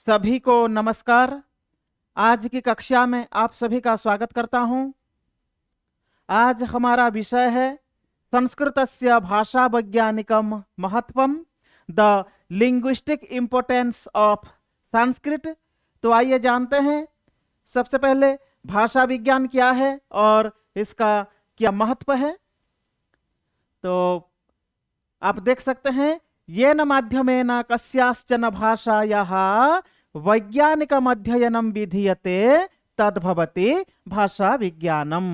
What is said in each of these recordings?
सभी को नमस्कार। आज की कक्षा में आप सभी का स्वागत करता हूं। आज हमारा विषय है संस्कृतस्य भाषा वैज्ञानिकम महत्वम, the linguistic importance of Sanskrit. तो आइए जानते हैं सबसे पहले भाषा विज्ञान क्या है और इसका क्या महत्व है। तो आप देख सकते हैं, येन माध्यमेन कस्याश्चन भाषायाः वैज्ञानिकम् अध्ययनं विधीयते तद्भवति भाषा विज्ञानम।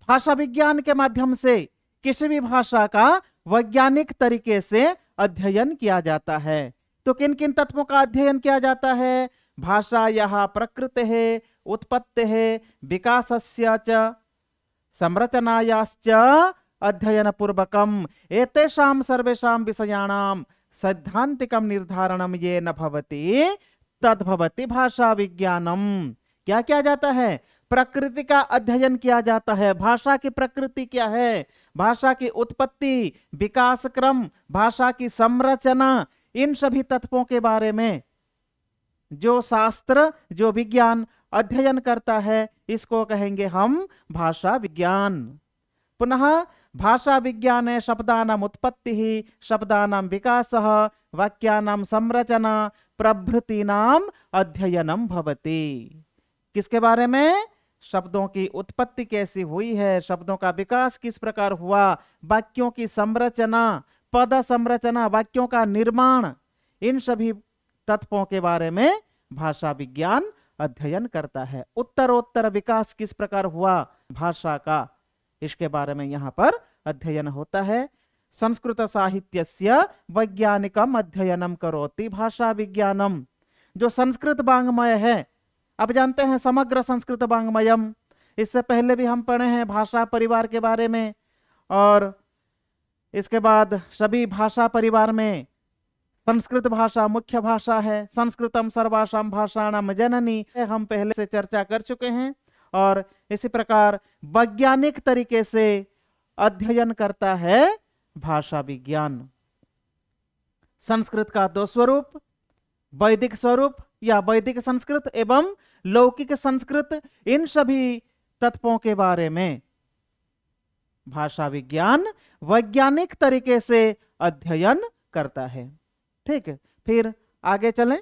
भाषा विज्ञान के माध्यम से किसी भी भाषा का वैज्ञानिक तरीके से अध्ययन किया जाता है। तो किन किन तत्वों का अध्ययन किया जाता है? भाषायाः प्रकृतेः, उत्पत्तेः, विकासस्य च संरचनायाश्च अध्ययन पूर्वकम एतेषां सर्वेषां विषयाणां सैद्धांतिकं निर्धारणं ये न भवति तद्भवति भाषा विज्ञानम। क्या किया जाता है? प्रकृति का अध्ययन किया जाता है। भाषा की प्रकृति क्या है, भाषा की उत्पत्ति, विकास क्रम, भाषा की संरचना, इन सभी तत्वों के बारे में जो शास्त्र, जो विज्ञान अध्ययन करता है, इसको कहेंगे हम भाषा विज्ञान। पुनः भाषा विज्ञाने शब्दानां उत्पत्तिः, शब्दानां विकासः, वाक्यानां संरचना प्रभृतीनां अध्ययनं भवति। किसके बारे में? शब्दों की उत्पत्ति कैसी हुई है, शब्दों का विकास किस प्रकार हुआ, वाक्यों की संरचना, पद संरचना, वाक्यों का निर्माण, इन सभी तत्वों के बारे में भाषा विज्ञान अध्ययन करता है। उत्तरोत्तर विकास किस प्रकार हुआ भाषा का, इसके बारे में यहाँ पर अध्ययन होता है। संस्कृत साहित्यस्य वैज्ञानिकम अध्ययनम करोति भाषा विज्ञानम। जो संस्कृत वाङ्मय है, अब जानते हैं समग्र संस्कृत वाङ्मयम, इससे पहले भी हम पढ़े हैं भाषा परिवार के बारे में, और इसके बाद सभी भाषा परिवार में संस्कृत भाषा मुख्य भाषा है। संस्कृतम सर्वासां भाषाणां जननी, हम पहले से चर्चा कर चुके हैं। और इसी प्रकार वैज्ञानिक तरीके से अध्ययन करता है भाषा विज्ञान। संस्कृत का दो स्वरूप, वैदिक स्वरूप या वैदिक संस्कृत एवं लौकिक संस्कृत, इन सभी तत्वों के बारे में भाषा विज्ञान वैज्ञानिक तरीके से अध्ययन करता है। ठीक है, फिर आगे चलें।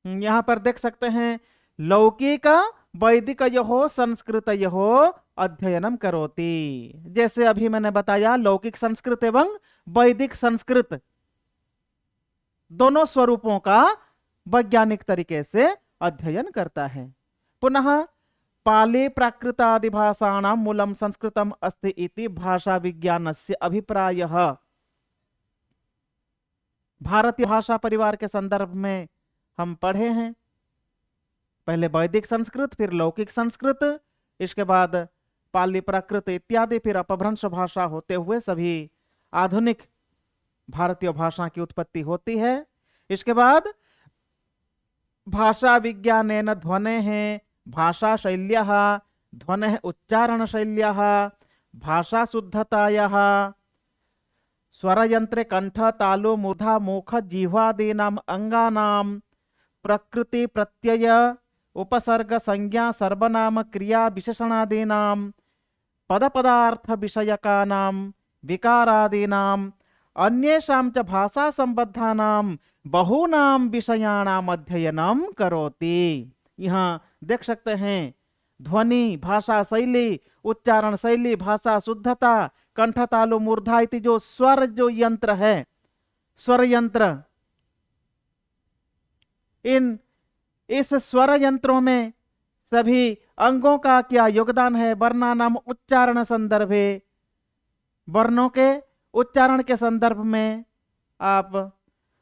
यहां पर देख सकते हैं, लौकिक वैदिकयोः संस्कृतयोः अध्ययनम करोति। जैसे अभी मैंने बताया, लौकिक संस्कृत एवं वैदिक संस्कृत दोनों स्वरूपों का वैज्ञानिक तरीके से अध्ययन करता है। पुनः पाली प्राकृतादि भाषाणां मूलम संस्कृतम अस्ति इति भाषा विज्ञानस्य अभिप्रायः। भारतीय भाषा परिवार के संदर्भ में हम पढ़े हैं, पहले वैदिक संस्कृत, फिर लौकिक संस्कृत, इसके बाद पाली प्राकृत इत्यादि, फिर अपभ्रंश भाषा होते हुए सभी आधुनिक भारतीय भाषा की उत्पत्ति होती है। इसके बाद भाषा विज्ञानेन ध्वनेः, भाषा शैल्याः, ध्वनेः उच्चारण शैल्याः, भाषा शुद्धतायाः, स्वरयंत्रे कंठ तालु मूर्धा मुख जिह्वादीनां अंगानां प्रकृति प्रत्यय उपसर्ग संज्ञा सर्वनाम क्रिया विशेषणादीनां पद पदार्थ विषयकानां विकारादीनां अन्येषां च भाषा संबद्धानां बहूनां विषयाणां अध्ययनं करोति। यहाँ देख सकते हैं, ध्वनि, भाषा शैली, उच्चारण शैली, भाषा शुद्धता, कंठ तालु मूर्धा इति जो स्वर, जो यंत्र है, स्वर यंत्र, इस स्वर यंत्रों में सभी अंगों का क्या योगदान है? वर्णानाम उच्चारण संदर्भे, वर्णों के उच्चारण के संदर्भ में आप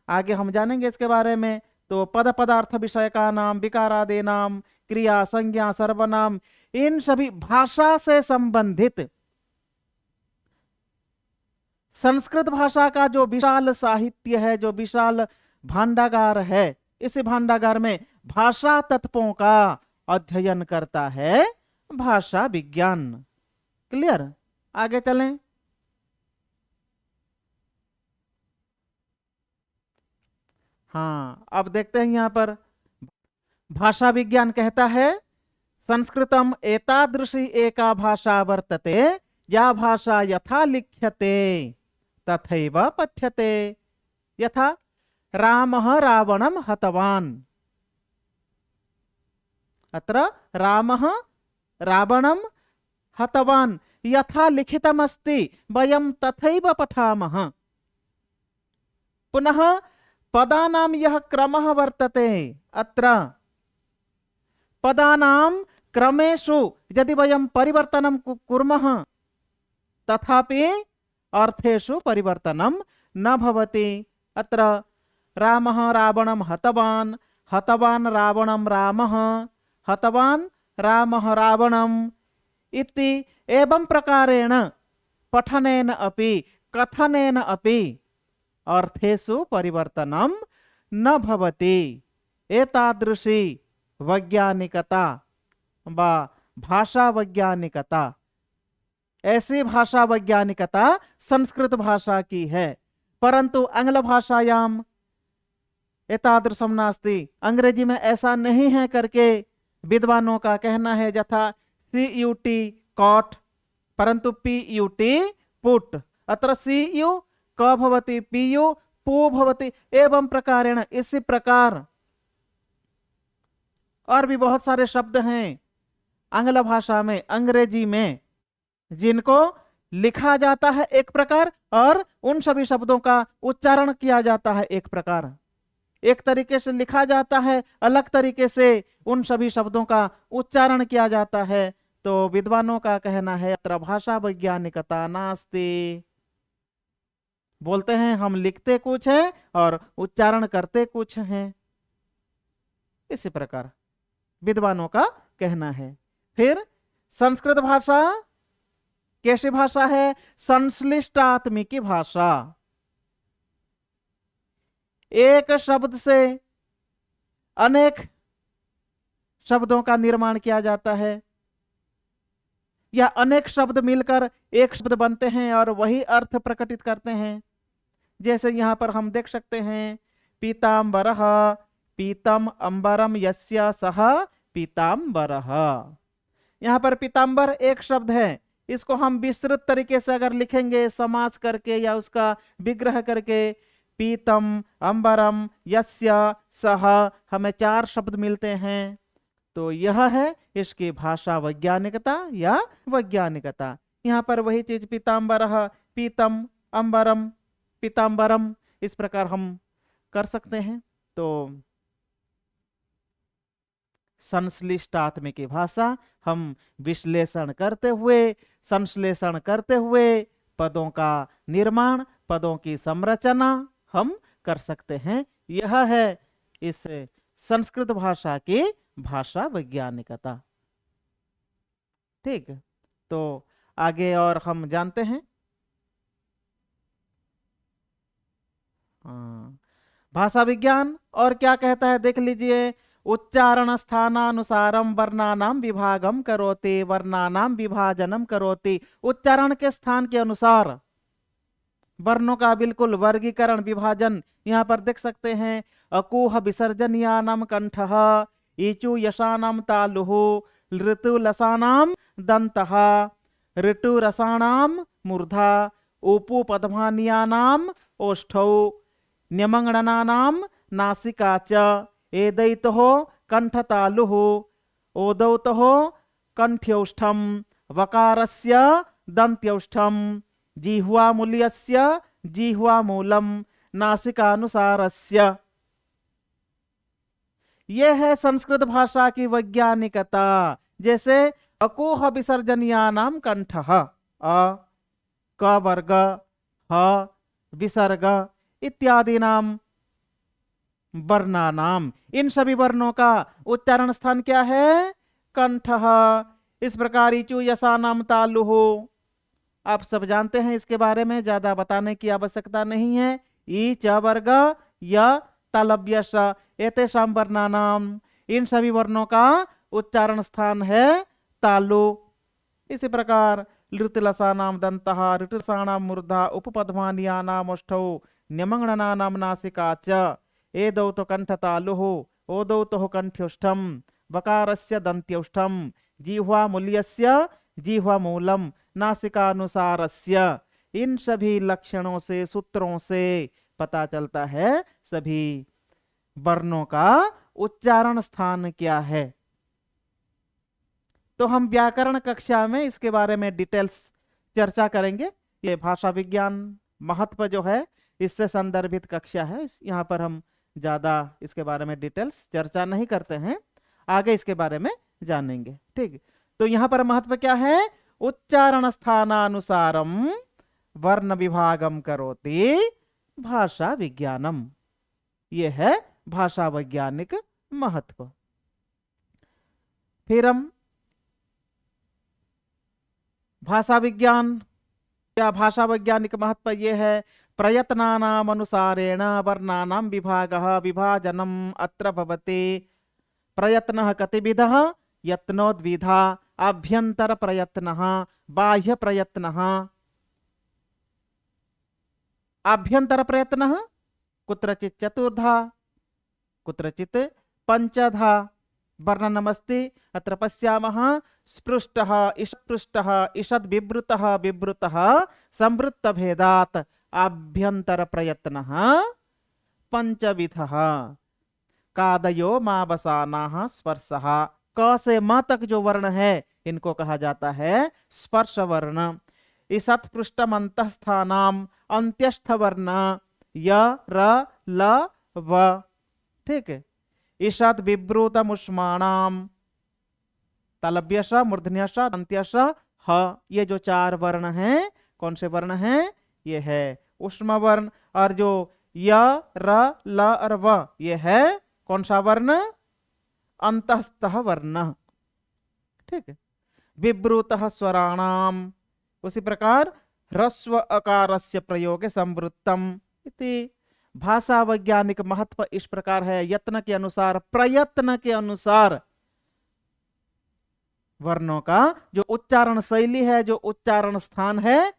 आगे हम जानेंगे इसके बारे में। तो पद पदार्थ विषय का नाम, विकारादि नाम, क्रिया संज्ञा सर्वनाम, इन सभी भाषा से संबंधित संस्कृत भाषा का जो विशाल साहित्य है, जो विशाल भांडागार है, इस भांडागार में भाषा तत्वों का अध्ययन करता है भाषा विज्ञान। क्लियर? आगे चलें। हाँ, अब देखते हैं यहाँ पर भाषा विज्ञान कहता है संस्कृतम एतादृशी एका भाषा वर्तते या भाषा यथा लिख्यते तथैव पठ्यते। यथा रामः रावणं हतवान्। अत्र रामः रावणं हतवान् यथा लिखितमस्ति वयं तथैव पठामः। पुनः पदानां यः क्रमः वर्तते अत्र पदानां क्रमेषु यदि वयं परिवर्तनं कुर्मः तथापि अर्थेषु परिवर्तनं न भवति। अत्र रामः रावणं हतवान्, हतवान् रावणं रामः, हतवान् रामः रावणम् इति एवं प्रकारेण पठनेन अपि कथनेन अपि अर्थेषु परिवर्तनं न भवति। एतादृशी वैज्ञानिकता वा भाषा वैज्ञानिकता, ऐसी भाषा वैज्ञानिकता संस्कृत भाषा की है। परंतु आंग्ल भाषायाम एतादृशम नास्ति, अंग्रेजी में ऐसा नहीं है करके विद्वानों का कहना है। यथा CUT कॉट परंतु PUT पुट, अत्र CU क भवति PU पू भवति, एवं प्रकारेण इसी प्रकार और भी बहुत सारे शब्द हैं आंग्ल भाषा में, अंग्रेजी में, जिनको लिखा जाता है एक प्रकार और उन सभी शब्दों का उच्चारण किया जाता है एक प्रकार। एक तरीके से लिखा जाता है, अलग तरीके से उन सभी शब्दों का उच्चारण किया जाता है। तो विद्वानों का कहना है अत्र भाषा वैज्ञानिकता नास्ति। बोलते हैं हम लिखते कुछ हैं और उच्चारण करते कुछ हैं, इसी प्रकार विद्वानों का कहना है। फिर संस्कृत भाषा कैसी भाषा है? संश्लिष्टात्मिकी भाषा। एक शब्द से अनेक शब्दों का निर्माण किया जाता है, या अनेक शब्द मिलकर एक शब्द बनते हैं और वही अर्थ प्रकटित करते हैं। जैसे यहाँ पर हम देख सकते हैं पीताम्बरः, पीतम अंबरम यस्य सह पीताम्बरः। यहाँ पर पीताम्बर एक शब्द है, इसको हम विस्तृत तरीके से अगर लिखेंगे समास करके या उसका विग्रह करके, पीतम अंबरम यस्य सह, हमें 4 शब्द मिलते हैं। तो यह है इसकी भाषा वैज्ञानिकता या वैज्ञानिकता। यहाँ पर वही चीज पीताम्बरः, पीतम अंबरम पीताम्बरम, इस प्रकार हम कर सकते हैं। तो संश्लिष्टात्मिकी भाषा हम विश्लेषण करते हुए, संश्लेषण करते हुए पदों का निर्माण, पदों की संरचना हम कर सकते हैं। यह है इस संस्कृत भाषा की भाषा वैज्ञानिकता। ठीक, तो आगे और हम जानते हैं। भाषा विज्ञान और क्या कहता है देख लीजिए। उच्चारण स्थानानुसारम वर्णानाम विभागम करोति, वर्णानाम विभाजनम करोति। उच्चारण के स्थान के अनुसार वर्णों का बिल्कुल वर्गीकरण, विभाजन यहाँ पर देख सकते हैं। अकूह विसर्जनीयानाम कंठः, ईचु यशानाम तालुः, ऋतु लसानाम दन्तः, ऋतु रसानाम मूर्धा, उपु पद्मानीयानाम ओष्ठौ, न्यमंगणानाम नासिका च, एदैतः कंठतालुः, ओदौतः कंठ्यौष्ठम, वकारस्य दन्त्यौष्ठम, जिह्वामूल्यस्य जिह्वामूलम, नासिकानुसारस्य। यह है संस्कृत भाषा की वैज्ञानिकता। जैसे अकूह विसर्जनीयानाम कंठः, अ, क वर्ग, ह विसर्ग इत्यादि नाम वर्णानाम, इन सभी वर्णों का उच्चारण स्थान क्या है? कंठः। इस प्रकार इचु यसानाम तालुः, आप सब जानते हैं, इसके बारे में ज्यादा बताने की आवश्यकता नहीं है। ई च वर्ग या तालव्यश एतेषां वर्णानाम, इन सभी वर्णों का उच्चारण स्थान है तालु। इसी प्रकार लृतलसानाम दन्तः, ऋतुरसाणाम मूर्धा, उपपद्मानीयानाम ओष्ठौ, न्यमंगणानाम नासिका च, एदौ तो कंठतालुः, ओदौ तो कंठ्योष्ठम, वकारस्य दंत्योष्ठम, जिह्वा मूल्यस्य जिह्वा मूलम, नासिकानुसारस्य। इन सभी लक्षणों से, सूत्रों से पता चलता है सभी वर्णों का उच्चारण स्थान क्या है। तो हम व्याकरण कक्षा में इसके बारे में डिटेल्स चर्चा करेंगे। ये भाषा विज्ञान महत्व जो है इससे संदर्भित कक्षा है, यहाँ पर हम ज्यादा इसके बारे में डिटेल्स चर्चा नहीं करते हैं, आगे इसके बारे में जानेंगे। ठीक, तो यहाँ पर महत्व क्या है? उच्चारण स्थानानुसारम वर्ण विभागम करोति भाषा विज्ञानम, ये है भाषा वैज्ञानिक महत्व। फिर हम भाषा विज्ञान या भाषा वैज्ञानिक महत्व ये है, प्रयत्नानाम अनुसारेण वर्णानां विभागः विभाजनम् अत्र भवति। प्रयत्नः कतिविधः? यत्नोद्विधा, आभ्यंतर प्रयत्नः, बाह्य प्रयत्नः। आभ्यंतर प्रयत्नः कुत्रचित् चतुर्धा, कुत्रचित् पंचधा वर्णनमस्ति। अत्र पश्यामः, स्पृष्टः, इष्पृष्टः, ईषद् विवृतः, विवृतः, संवृत्त भेदात् आभ्यंतर प्रयत्नः पंचविधः। कादयो मावसानाः स्पर्शः, क से म तक जो वर्ण है इनको कहा जाता है स्पर्श वर्ण। ईषत् पृष्ठम अंतस्थानाम, अंत्यस्थ वर्ण य र ल व। ठीक है, ईषद विब्रूतमुष्माणाम, तलभ्यश, मूर्धन्यश, दंत्यश, ह, ये जो चार वर्ण हैं, कौन से वर्ण हैं? ये है उष्म वर्ण। और जो य र ल और व, ये है कौन सा वर्ण? अंतस्थः वर्ण। ठीक है, विब्रूतः स्वराणाम, उसी प्रकार ह्रस्व अकारस्य प्रयोग संवृत्तम इति। भाषा वैज्ञानिक महत्व इस प्रकार है, यत्न के अनुसार, प्रयत्न के अनुसार वर्णों का जो उच्चारण शैली है, जो उच्चारण स्थान है,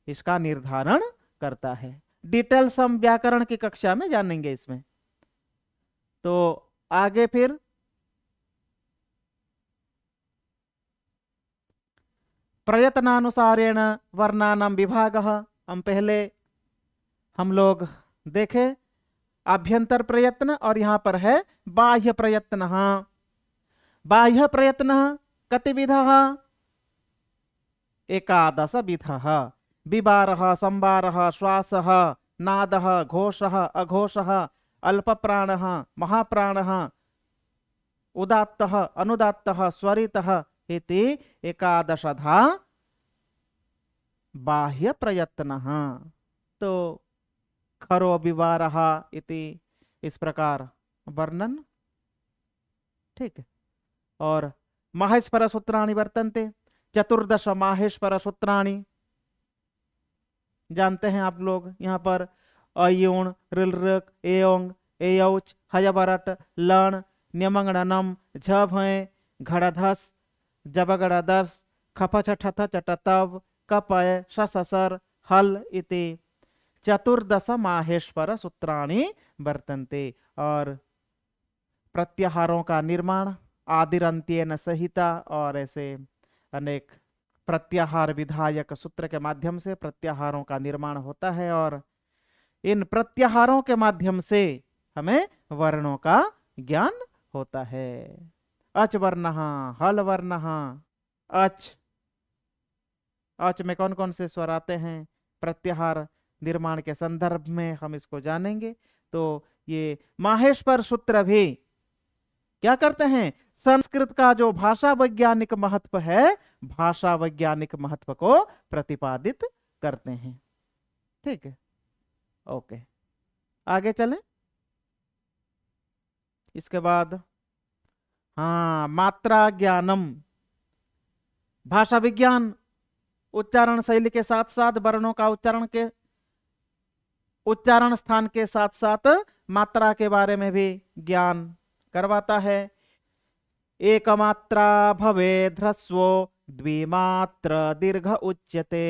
इसका निर्धारण करता है। डिटेल्स हम व्याकरण की कक्षा में जानेंगे इसमें। तो आगे फिर प्रयत्नानुसारेण वर्णानां विभागः, हम पहले हम लोग देखे आभ्यंतर प्रयत्न, और यहां पर है बाह्य प्रयत्न। बाह्य प्रयत्न कतिविधः? एकादश विधः। विबारः, संबारः, श्वासः, नादः, घोषः, अघोषः, अल्पप्राणः, महाप्राणः, उदात्तः, अनुदात्तः, स्वरितः इति एकादशधा बाह्य प्रयत्नः। तो खरो विवारः इति इस प्रकार वर्णन। ठीक है, और माहेश्वर सूत्राणि वर्तन्ते, चतुर्दश माहेश्वर सूत्राणि जानते हैं आप लोग। यहाँ पर अयुण, ऋलृक, एयोंग, एयौच, हयवरट, लण, न्यमंगणनम, झभय, घड़धस, जबगड़दस, खपच ठथ चटतव, कपय, सससर, हल इति चतुर्दश माहेश्वर सूत्राणि वर्तन्ते। और प्रत्याहारों का निर्माण आदिरंत्येन सहिता, और ऐसे अनेक प्रत्याहार विधायक सूत्र के माध्यम से प्रत्याहारों का निर्माण होता है, और इन प्रत्याहारों के माध्यम से हमें वर्णों का ज्ञान होता है। अच वर्णः, हल वर्णः, अच, अच में कौन कौन से स्वर आते हैं, प्रत्याहार निर्माण के संदर्भ में हम इसको जानेंगे। तो ये माहेश्वर सूत्र भी क्या करते हैं? संस्कृत का जो भाषा वैज्ञानिक महत्व है, भाषा वैज्ञानिक महत्व को प्रतिपादित करते हैं। ठीक है, ओके, आगे चलें। इसके बाद मात्रा ज्ञानम, भाषा विज्ञान उच्चारण शैली के साथ साथ वर्णों का उच्चारण स्थान के साथ साथ मात्रा के बारे में भी ज्ञान करवाता है। एक मात्रा भवेद् ह्रस्वो, द्विमात्र दीर्घ उच्यते,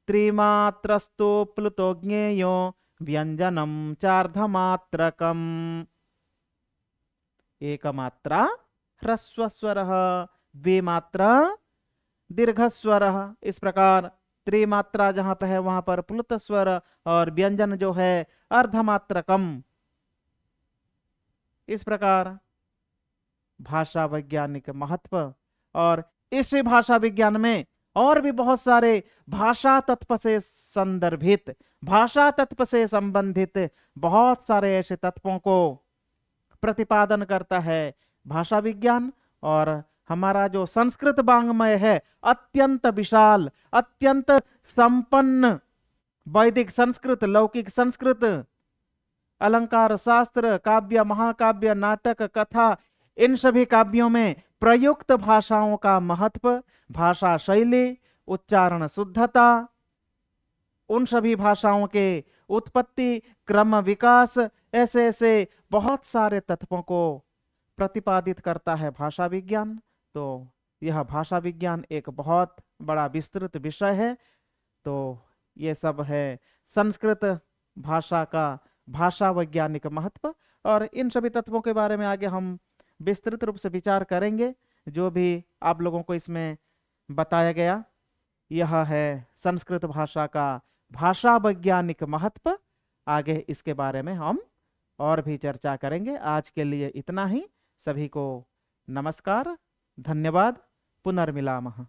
त्रिमात्रस्तु प्लुतो ज्ञेयो, व्यंजनम चार्धमात्रकम। एक मात्रा ह्रस्व स्वर, द्वि मात्रा दीर्घ स्वर। इस प्रकार त्रिमात्रा जहां पर है वहां पर प्लुत स्वर, और व्यंजन जो है अर्धमात्रकम। इस प्रकार भाषा वैज्ञानिक महत्व। और इसी भाषा विज्ञान में और भी बहुत सारे भाषा तत्व से संदर्भित, भाषा तत्व से संबंधित बहुत सारे ऐसे तत्वों को प्रतिपादन करता है भाषा विज्ञान। और हमारा जो संस्कृत वाङ्मय है अत्यंत विशाल, अत्यंत संपन्न, वैदिक संस्कृत, लौकिक संस्कृत, अलंकार शास्त्र, काव्य, महाकाव्य, नाटक, कथा, इन सभी काव्यों में प्रयुक्त भाषाओं का महत्व, भाषा शैली, उच्चारण शुद्धता, उन सभी भाषाओं के उत्पत्ति, क्रम, विकास, ऐसे ऐसे बहुत सारे तत्वों को प्रतिपादित करता है भाषा विज्ञान। तो यह भाषा विज्ञान एक बहुत बड़ा विस्तृत विषय है। तो ये सब है संस्कृत भाषा का भाषा वैज्ञानिक महत्व। और इन सभी तत्वों के बारे में आगे हम विस्तृत रूप से विचार करेंगे। जो भी आप लोगों को इसमें बताया गया, यह है संस्कृत भाषा का भाषा वैज्ञानिक महत्व। आगे इसके बारे में हम और भी चर्चा करेंगे। आज के लिए इतना ही। सभी को नमस्कार, धन्यवाद, पुनर्मिलामः।